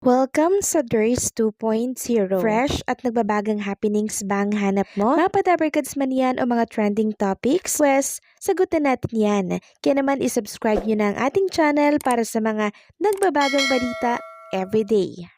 Welcome sa DRS 2.0. Fresh at nagbabagang happenings ba ang hanap mo? Mga padabarkads man yan o mga trending topics? Pwes, sagutin natin yan. Kaya naman isubscribe nyo na ang ating channel para sa mga nagbabagang balita everyday.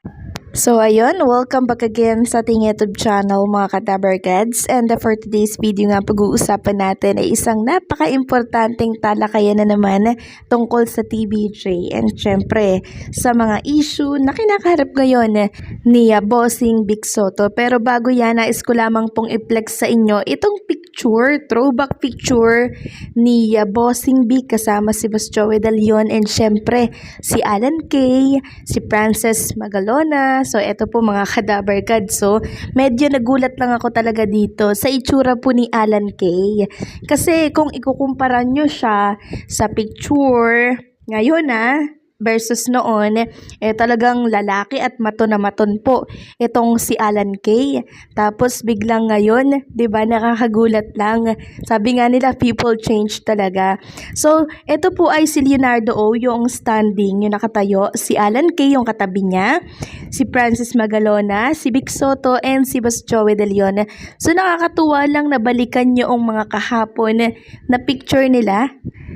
So ayun, welcome back again sa ating YouTube channel mga kadabarkads. And for today's video nga pag-uusapan natin ay isang napaka-importanting talakayan na naman tungkol sa TVJ. And syempre sa mga issue na kinakaharap ngayon ni Bossing Vic Sotto. Pero bago yan, nais ko lamang pong i-flex sa inyo itong picture, throwback picture ni Bossing Vic kasama si Boss Joey De Leon and syempre si Alan Kay, si Frances Magalona. So, eto po mga kadabarkads. So, medyo nagulat lang ako talaga dito sa itsura po ni Alan Kay. Kasi kung ikukumpara nyo siya sa picture ngayon versus noon, talagang lalaki at maton na maton po itong si Alan Kay. Tapos biglang ngayon, 'di ba, nakakagulat lang. Sabi nga nila people change talaga. So, ito po ay si Leonardo O, yung standing, yung nakatayo, si Alan Kay yung katabi niya, si Frances Magalona, si Vic Sotto, and si Boss Joey De Leon. So, nakakatuwa lang na balikan yung mga kahapon na picture nila.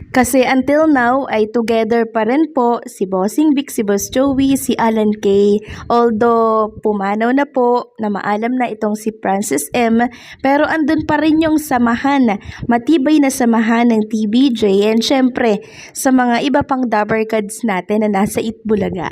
Kasi until now ay together pa rin po si Bossing Vic, si Boss Joey, si Alan Kay. Although pumanaw na po na maalam na itong si Frances M, pero andun pa rin yung samahan, matibay na samahan ng TVJ and syempre sa mga iba pang dabarkads natin na nasa Itbulaga.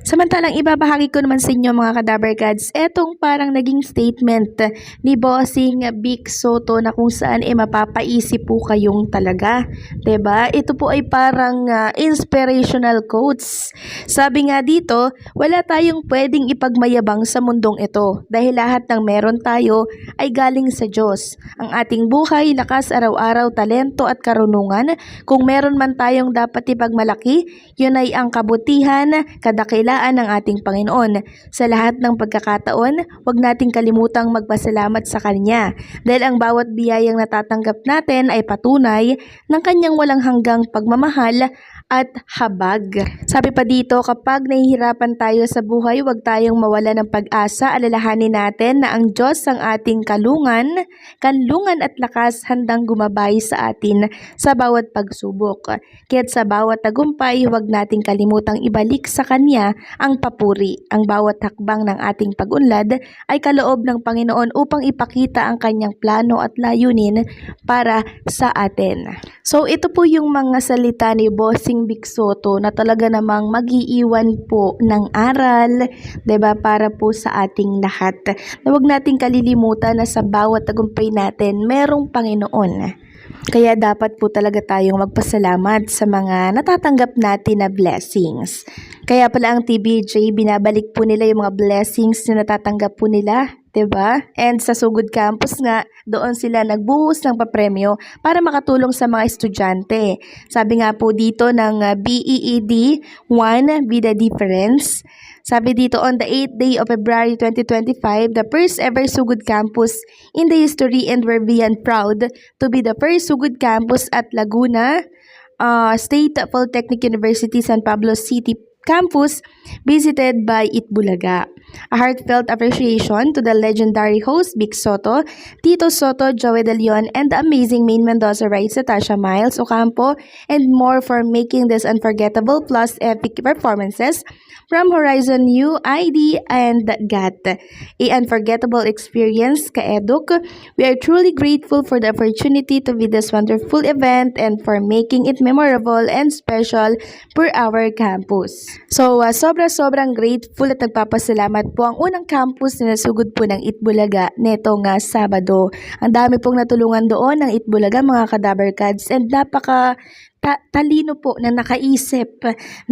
Samantalang ibabahagi ko naman sa inyo mga kadabarkads, etong parang naging statement ni Bossing Vic Sotto na kung saan mapapaisip po kayong talaga. 'Di ba? Ito po ay parang inspirational quotes. Sabi nga dito, wala tayong pwedeng ipagmayabang sa mundong ito dahil lahat ng meron tayo ay galing sa Diyos. Ang ating buhay, lakas araw-araw, talento at karunungan, kung meron man tayong dapat ipagmalaki, yun ay ang kabutihan, kadakilaan ng ating Panginoon. Sa lahat ng pagkakataon, huwag nating kalimutang magpasalamat sa Kanya dahil ang bawat biyayang natatanggap natin ay patunay ng Kanyang walang hanggang pagmamahal at habag. Sabi pa dito, kapag nahihirapan tayo sa buhay, huwag tayong mawala ng pag-asa. Alalahanin natin na ang Diyos ang ating kanlungan at lakas, handang gumabay sa atin sa bawat pagsubok. Kaya't sa bawat tagumpay, huwag nating kalimutang ibalik sa Kanya ang papuri. Ang bawat hakbang ng ating pag-unlad ay kaloob ng Panginoon upang ipakita ang Kanyang plano at layunin para sa atin. So ito po yung mga salita ni Bossing Vic Sotto na talaga namang mag-iiwan po ng aral, 'di ba, para po sa ating lahat. Na huwag nating kalilimutan na sa bawat tagumpay natin, merong Panginoon. Kaya dapat po talaga tayong magpasalamat sa mga natatanggap natin na blessings. Kaya pala ang TVJ, binabalik po nila yung mga blessings na natatanggap po nila, 'di ba? And sa Sugod Campus nga, doon sila nagbuhos ng papremyo para makatulong sa mga estudyante. Sabi nga po dito ng BEED 1, Be the Difference. Sabi dito, on the 8th day of February 2025, the first ever Sugod Campus in the history, and we're beyond proud to be the first Sugod Campus at Laguna State Polytechnic University San Pablo City Campus visited by Itbulaga. A heartfelt appreciation to the legendary host Vic Sotto, Tito Sotto, Joey De Leon, and the amazing Maine Mendoza Raisa, Tasha Miles Ocampo, and more for making this unforgettable plus epic performances from Horizon U, ID, and GAT. A unforgettable experience, Kaeduk. We are truly grateful for the opportunity to be this wonderful event and for making it memorable and special for our campus. So, sobrang grateful at nagpapasalamat po ang unang campus na nasugod po ng Itbulaga netong Sabado. Ang dami pong natulungan doon ng Itbulaga mga kadabarkads and talino po na nakaisip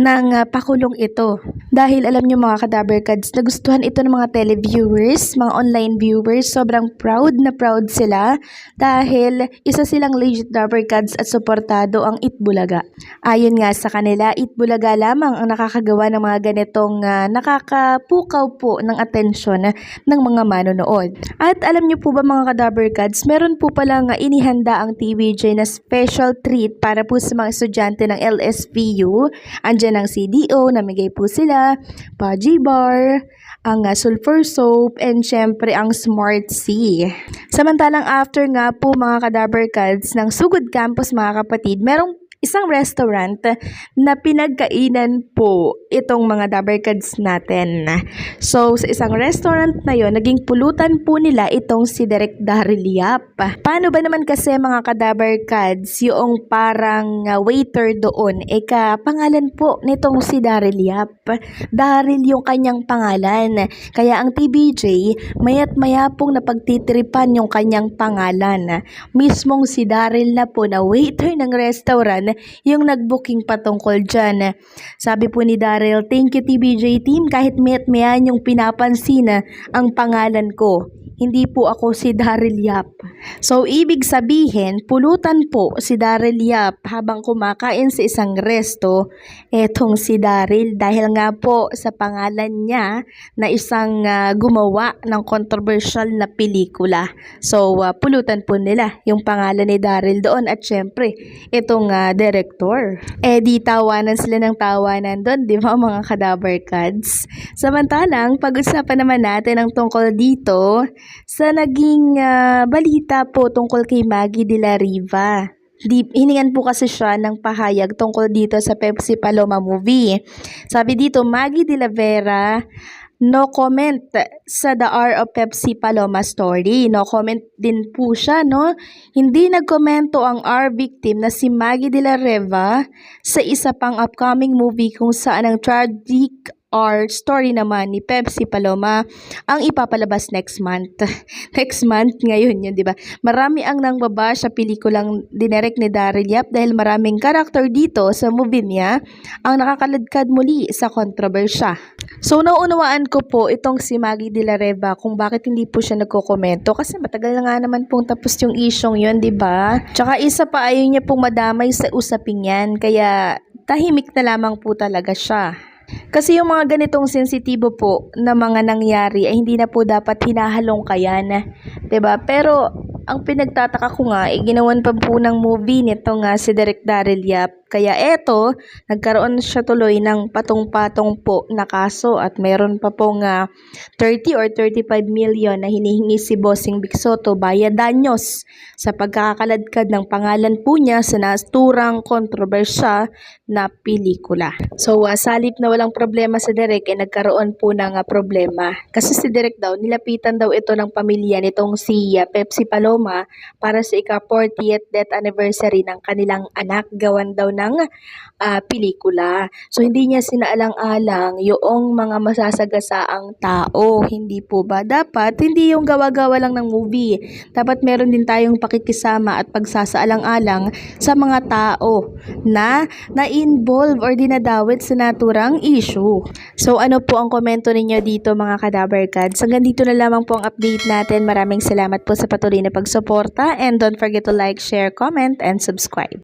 ng pakulong ito. Dahil alam nyo mga kadabarkads, nagustuhan ito ng mga televiewers, mga online viewers. Sobrang proud na proud sila dahil isa silang legit dabarkads at suportado ang Itbulaga. Ayon nga sa kanila, Itbulaga lamang ang nakakagawa ng mga ganitong nakakapukaw po ng atensyon ng mga manonood. At alam nyo po ba mga kadabarkads, meron po palang inihanda ang TVJ na special treat para po sa mga estudyante ng LSVU. Andyan ang CDO, namigay po sila, Pudgy Bar, ang sulfur soap, and syempre ang Smart C. Samantalang after nga po mga Kadaberkads ng Sugod Campus mga kapatid, merong isang restaurant na pinagkainan po itong mga Daberkads natin. So, sa isang restaurant na yon, naging pulutan po nila itong si Direk Daryl Yap. Paano ba naman kasi mga Kadaberkads yung parang waiter doon? Pangalan po nitong si Daryl Yap. Daryl yung kanyang pangalan. Kaya ang TBJ, mayat maya pong napagtitripan yung kanyang pangalan. Mismong si Daryl na po na waiter ng restaurant yung nagbooking patungkol dyan. Sabi po ni Daryl, "Thank you TBJ team, kahit mayat-mayan yung pinapansin ang pangalan ko. Hindi po ako si Daryl Yap." So, ibig sabihin, pulutan po si Daryl Yap habang kumakain sa isang resto, etong si Daryl, dahil nga po sa pangalan niya na isang gumawa ng controversial na pelikula. So, pulutan po nila yung pangalan ni Daryl doon at syempre, itong director. Di tawanan sila ng tawanan doon, di ba mga Kadaberkads? Samantalang, pag-usapan naman natin ang tungkol dito sa naging balita po tungkol kay Maggie de la Riva. Hiningan po kasi siya ng pahayag tungkol dito sa Pepsi Paloma movie. Sabi dito, Maggie de la Vera, no comment sa The Hour of Pepsi Paloma story. No comment din po siya, no? Hindi nagkomento ang R victim na si Maggie de la Riva sa isa pang upcoming movie kung saan ang tragic or story naman ni Pepsi Paloma ang ipapalabas next month. Next month ngayon yun, di ba? Marami ang nangbaba sa pelikulang dinirect ni Daryl Yap dahil maraming karakter dito sa movie niya ang nakakaladkad muli sa kontrobersya. So, naunawaan ko po itong si Maggie de la Riva kung bakit hindi po siya nagkokomento kasi matagal na nga naman pong tapos yung isyong yun, di ba? Tsaka isa pa, ayaw niya pong madamay sa usaping yan, kaya tahimik na lamang po talaga siya. Kasi yung mga ganitong sensitibo po na mga nangyari ay hindi na po dapat hinahalongkayan, 'di ba? Pero ang pinagtataka ko nga, ginawan pa po ng movie nito nga si Direk Daryl Yap. Kaya eto, nagkaroon siya tuloy ng patong-patong po na kaso at mayroon pa pong 30 or 35 million na hinihingi si Bossing Vic Soto bayad danyos sa pagkakaladkad ng pangalan po niya sa naturang kontrobersya na pelikula. So, salip na walang problema sa Direk, nagkaroon po ng problema. Kasi si Direk daw, nilapitan daw ito ng pamilya nitong si Pepsi Paloma para sa ika-40th death anniversary ng kanilang anak, gawan daw ng pelikula. So, hindi niya sinaalang-alang yung mga masasagasaang tao. Hindi po ba? Dapat, hindi yung gawa-gawa lang ng movie. Dapat meron din tayong pakikisama at pagsasaalang-alang sa mga tao na na-involve or dinadawit sa naturang issue. So, ano po ang komento ninyo dito mga Kadaberkads? Hanggang dito na lamang po ang update natin. Maraming salamat po sa patuloy na pagsuporta and don't forget to like, share, comment, and subscribe.